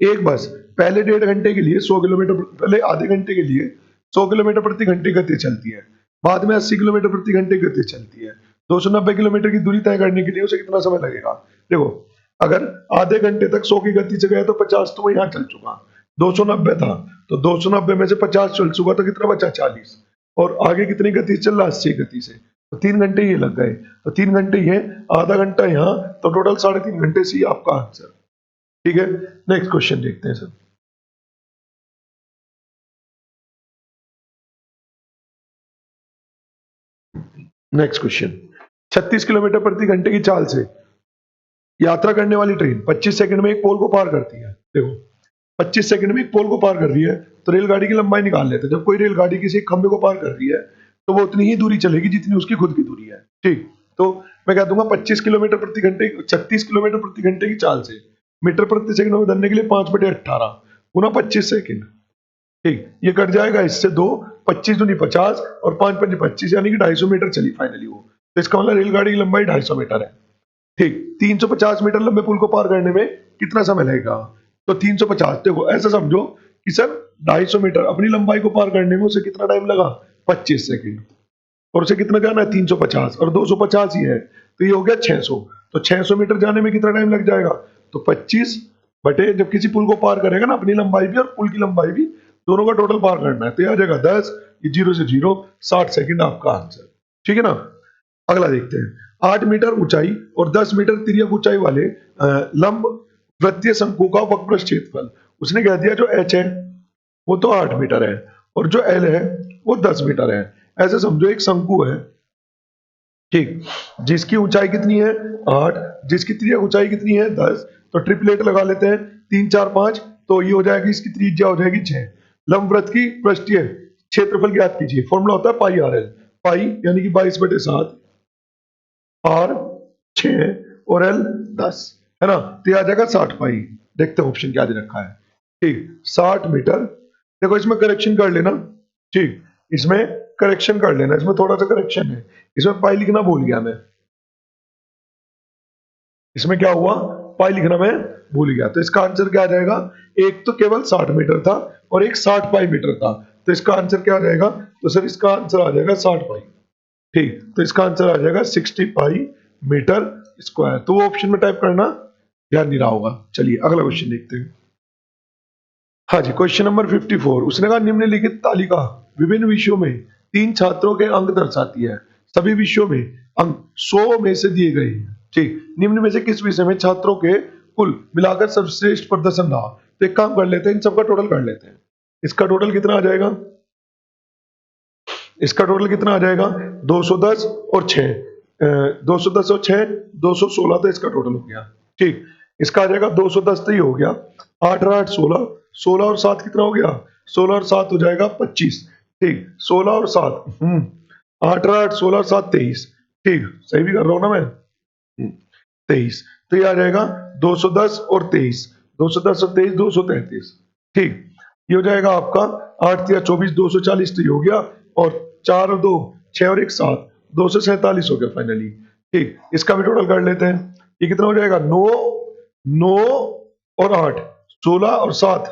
एक बस पहले 1.5 घंटे के लिए 100 किलोमीटर, पहले आधे घंटे के लिए 100 किलोमीटर प्रति घंटे गति चलती है, बाद में 80 किलोमीटर प्रति घंटे गति चलती है। 290 किलोमीटर की दूरी तय करने के लिए उसे कितना समय लगेगा। देखो, अगर आधे घंटे तक 100 की गति से गए तो 50 तो यहाँ चल चुका, 290 था, तो 290 में से 50 चल चुका, तो कितना बचा, 40, और आगे कितनी गति चल रहा, 80 गति से, तो 3 घंटे ये लग गए, तो 3 घंटे ये, आधा घंटा यहाँ, तो टोटल 3.5 घंटे से आपका आंसर। ठीक है, नेक्स्ट क्वेश्चन देखते हैं सर। नेक्स्ट क्वेश्चन, 36 किलोमीटर प्रति घंटे की चाल से यात्रा करने वाली ट्रेन 25 सेकंड में एक पोल को पार करती है। देखो, 25 सेकंड में एक पोल को पार कर रही है, तो रेलगाड़ी की लंबाई निकाल लेते हैं। जब कोई रेलगाड़ी किसी एक खंभे को पार कर रही है, तो वो उतनी ही दूरी चलेगी जितनी उसकी खुद की दूरी है, ठीक। तो मैं कह दूंगा 25 किलोमीटर प्रति घंटे, 36 किलोमीटर प्रति घंटे की चाल से मीटर प्रति सेकंड में बदलने के लिए 5/18 गुना 25 सेकंड, ठीक, ये कट जाएगा इससे 2, 25 दूनी 50, और 5 पंजे 25, यानी कि 250 मीटर चली फाइनली वो। तो इसका मतलब रेलगाड़ी की लंबाई 250 मीटर है, ठीक। 350 मीटर लंबे पुल को पार करने में कितना समय लगेगा, तो 350, देखो ऐसा समझो कि सर 250 मीटर अपनी लंबाई को पार करने में उसे कितना टाइम लगा, 25 सेकंड, और उसे कितना जाना है, 350, और 250 ही है, तो ये हो गया 600। तो 600 मीटर जाने में कितना टाइम लग जाएगा, तो 25 बटे, जब किसी पुल को पार करेगा ना, अपनी लंबाई भी और पुल की लंबाई भी, दोनों का टोटल पार करना है, तो ये आ जाएगा 10, ये 0 से 0, 60 सेकंड आपका आंसर। ठीक है ना, अगला देखते हैं। 8 मीटर ऊंचाई और 10 मीटर तिर्यक ऊंचाई वाले लंब वृत्तीय शंकु का वक्रपृष्ठ क्षेत्रफल, उसने कह दिया जो एच है वो तो 8 मीटर है, और जो एल है वो 10 मीटर है। ऐसे समझो एक शंकु है, ठीक, जिसकी ऊंचाई कितनी है 8, जिसकी त्रिज्या ऊंचाई कितनी है 10, तो ट्रिपलेट लगा लेते हैं 3 4 5, तो ये हो जाएगी, इसकी त्रिज्या हो जाएगी 6। लंबवृत्त की पृष्ठीय क्षेत्रफल ज्ञात कीजिए। फॉर्मूला होता है पाई आर एल, पाई यानी कि 22/7, आर 6 और एल 10, है ना, तो ये आ जाएगा 60 पाई। देखते हैं ऑप्शन क्या दे रखा है, ठीक, 60 मीटर। देखो इसमें करेक्शन कर लेना, ठीक, इसमें करेक्शन कर लेना, इसमें थोड़ा सा करेक्शन है, इसमें पाई लिखना भूल गया मैं, इसमें क्या हुआ, पाई लिखना मैं भूल गया, तो इसका आंसर क्या आ जाएगा, एक तो केवल 60 मीटर था और एक 60 पाई मीटर था, तो इसका आंसर क्या आ जाएगा, तो सर इसका आंसर आ जाएगा 60 पाई, ठीक, तो इसका आंसर आ जाएगा 60 पाई मीटर स्क्वायर। तो वो ऑप्शन में टाइप करना ध्यान नहीं रहा होगा। चलिए अगला क्वेश्चन देखते हैं। हाँ जी, क्वेश्चन नंबर 54, उसने कहा निम्नलिखित तालिका विभिन्न विषयों में 3 छात्रों के अंक दर्शाती है, सभी विषयों में अंक 100 में से दिए गए हैं, ठीक, निम्न में से किस विषय में छात्रों के कुल मिलाकर सर्वश्रेष्ठ प्रदर्शन रहा। तो एक काम कर लेते हैं, इन सबका टोटल कर लेते हैं, इसका टोटल कितना आ जाएगा, इसका टोटल कितना आ जाएगा 210 और 6, 210 और 6 216, तो इसका टोटल हो गया, ठीक, इसका आ जाएगा 210, तो ये हो गया 8 और 8 16, 16 और 7 कितना हो गया, 16 और 7 हो जाएगा 25, ठीक, 16 और 7 8 और 8 16 और 7 23, ठीक, सही भी कर रहा हूं ना मैं, 23, तो ये आ जाएगा 210 और 23, 210 और 23 233, ठीक, ये हो जाएगा आपका 8 या 24 240, तो ये हो गया, और 4 और 2 6 और 1 7 247 हो गया फाइनली, ठीक, इसका भी टोटल कर लेते हैं, ये कितना हो जाएगा 9 9 और 8 16 और 7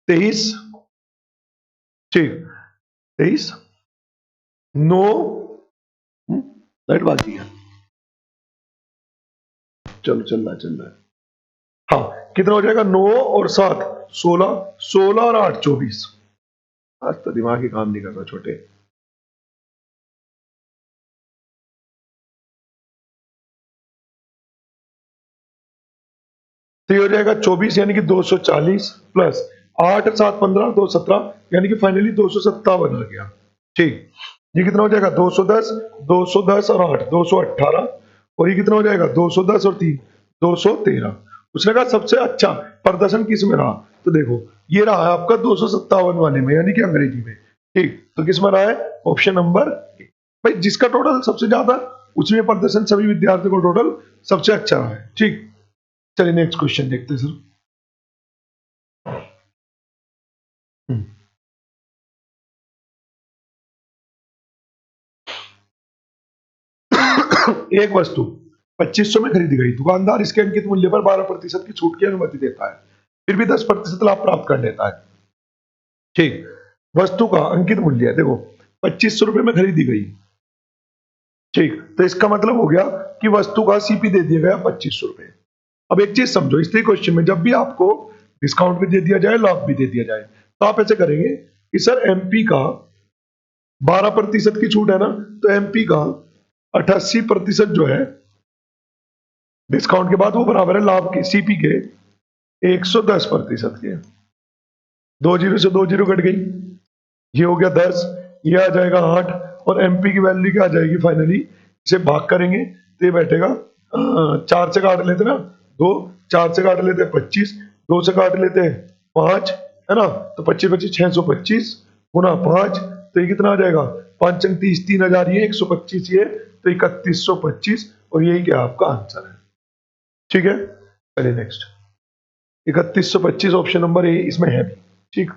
23, ठीक, 23 9 लाइट बाकी है, चलो चल रहा है, हाँ कितना हो जाएगा 9 और 7 16, 16 और 8 24, आज तो दिमाग ही काम नहीं कर रहा छोटे, तो ये हो जाएगा 24 यानी कि 240 प्लस 8 7 15 2 17 यानी कि फाइनली 257 आ गया, ठीक, ये कितना हो जाएगा 210 210 और 8 218, और ये कितना हो जाएगा 210 और 3 213। उसने कहा सबसे अच्छा प्रदर्शन किस में रहा, तो देखो ये रहा है आपका 257 वाले में यानी कि अंग्रेजी में, ठीक, तो किस में रहा है, ऑप्शन नंबर, भाई जिसका टोटल सबसे ज्यादा उसमें प्रदर्शन सभी विद्यार्थियों को टोटल सबसे अच्छा रहा है, ठीक। चलिए नेक्स्ट क्वेश्चन देखते हैं सर। एक वस्तु 2500 में खरीदी गई, दुकानदार इसके अंकित मूल्य पर 12% की छूट की अनुमति देता है, फिर भी 10% लाभ प्राप्त कर लेता है, ठीक, वस्तु का अंकित मूल्य देखो 2500 रुपए में खरीदी गई, ठीक, तो इसका मतलब हो गया कि वस्तु का सीपी दे दिया गया 2500 रुपए। अब एक चीज समझो, इस क्वेश्चन में जब भी आपको डिस्काउंट भी दे दिया जाए लाभ भी दे दिया जाए, तो आप ऐसे करेंगे कि सर एमपी का 12% की छूट है ना, तो एमपी का 88% जो है डिस्काउंट के बाद वो बराबर है लाभ के सीपी के 110% के, 2 जीरो से 2 जीरो कट गई, ये हो गया 10, ये आ जाएगा 8, और एमपी की वैल्यू क्या आ जाएगी फाइनली, इसे भाग करेंगे तो ये बैठेगा 4 से काट लेते ना 2, 4 से काट लेते 25, 2 से काट लेते 5, है ना, तो 25 25 625 गुना 5, तो ये कितना आ जाएगा 5 अंक 30 3000, ये 125, ये तो 3125, और यही क्या आपका आंसर है, ठीक है। चलिए नेक्स्ट, 3125 ऑप्शन नंबर ए इसमें है भी, ठीक।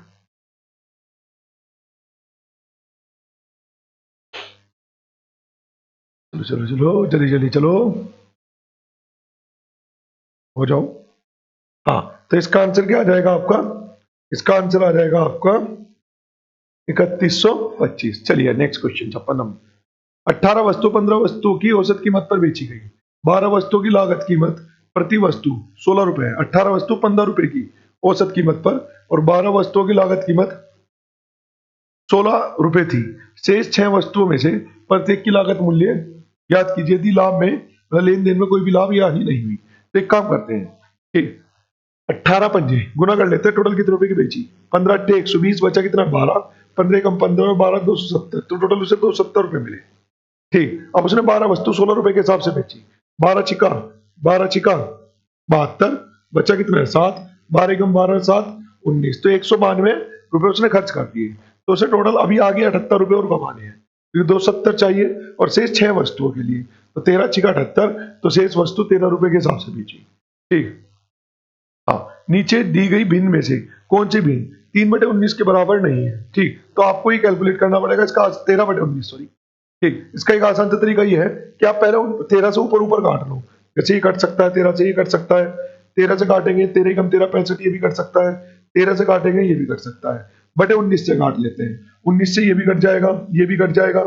चलो चलो चलो जल्दी जल्दी चलो, हो जाओ। हाँ, तो इसका आंसर क्या आ जाएगा आपका, इसका आंसर आ जाएगा आपका 3125। चलिए नेक्स्ट क्वेश्चन 56 नंबर, 18 वस्तु 15 वस्तुओं की औसत कीमत पर बेची गई, 12 वस्तुओं की लागत कीमत प्रति वस्तु 16 रुपए है, 18 वस्तु 15 रुपए की औसत कीमत पर और 12 वस्तुओं की लागत कीमत 16 रुपए थी, शेष 6 वस्तुओं में से प्रत्येक की लागत मूल्य ज्ञात कीजिए यदि लाभ में लेन देन में कोई भी लाभ या हानि नहीं हुई। तो एक काम करते हैं, ठीक, 18 पंजे गुना कर लेते हैं, टोटल कितने रुपए की बेची, 15 अट्ठे 120, बचा कितना 12, 15 कम 15 और 12 270, तो टोटल उसे 270 रुपए मिले। ठीक, अब उसने 12 वस्तु 16 रुपए के हिसाब से बेची। 12 छिका 72, बचा कितना है 7, 12 कम 12 7 19, तो 192 रुपए उसने खर्च कर दिए। तो उसे टोटल अभी आगे 78 रुपए और कमाने हैं, क्योंकि 270 चाहिए और शेष 6 वस्तुओं के लिए, तो 13 छिका 78, तो शेष वस्तु 13 रुपए के हिसाब से बेची। ठीक, हाँ, नीचे दी गई भिन्न में से कौन सी भिन्न 3/19 के बराबर नहीं है। ठीक, तो आपको ही कैलकुलेट करना पड़ेगा इसका 13/19, सॉरी। ठीक, इसका एक आसान सा तरीका ये है कि आप पहले 13 से ऊपर ऊपर काट लो, जैसे ये कट सकता है 13 से, ये कट सकता है 13 से, काटेंगे 13 कम 13 65, ये भी कट सकता है 13 से, काटेंगे ये भी कट सकता है, बटे 19 से काट लेते हैं, 19 से ये भी कट जाएगा, ये भी कट जाएगा।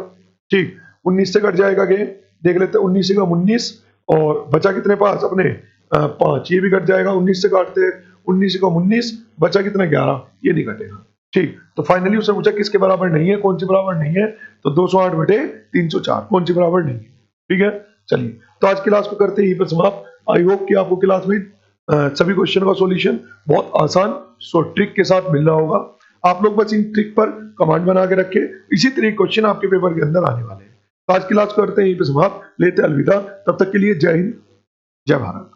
ठीक, 19 से कट जाएगा के देख लेते हैं, 19 से कम 19 और बचा कितने पास अपने 5, ये भी कट जाएगा, 19 से काटते हैं, 19 से कम 19, बचा कितना 11, ये नहीं कटेगा। ठीक, तो फाइनली उसने पूछा किसके बराबर नहीं है, कौन सी बराबर नहीं है, तो 208 बटे 304 कौन सी बराबर नहीं है। ठीक है, चलिए तो आज क्लास को करते ही पर समाप्त। आई होप कि आपको क्लास में सभी क्वेश्चन का सॉल्यूशन बहुत आसान सो ट्रिक के साथ मिल रहा होगा। आप लोग बस इन ट्रिक पर कमांड बना के रखें, इसी तरह क्वेश्चन आपके पेपर के अंदर आने वाले हैं। तो आज क्लास करते हैं यहीं पे समाप्त, लेते हैं अलविदा, तब तक के लिए जय हिंद जय भारत।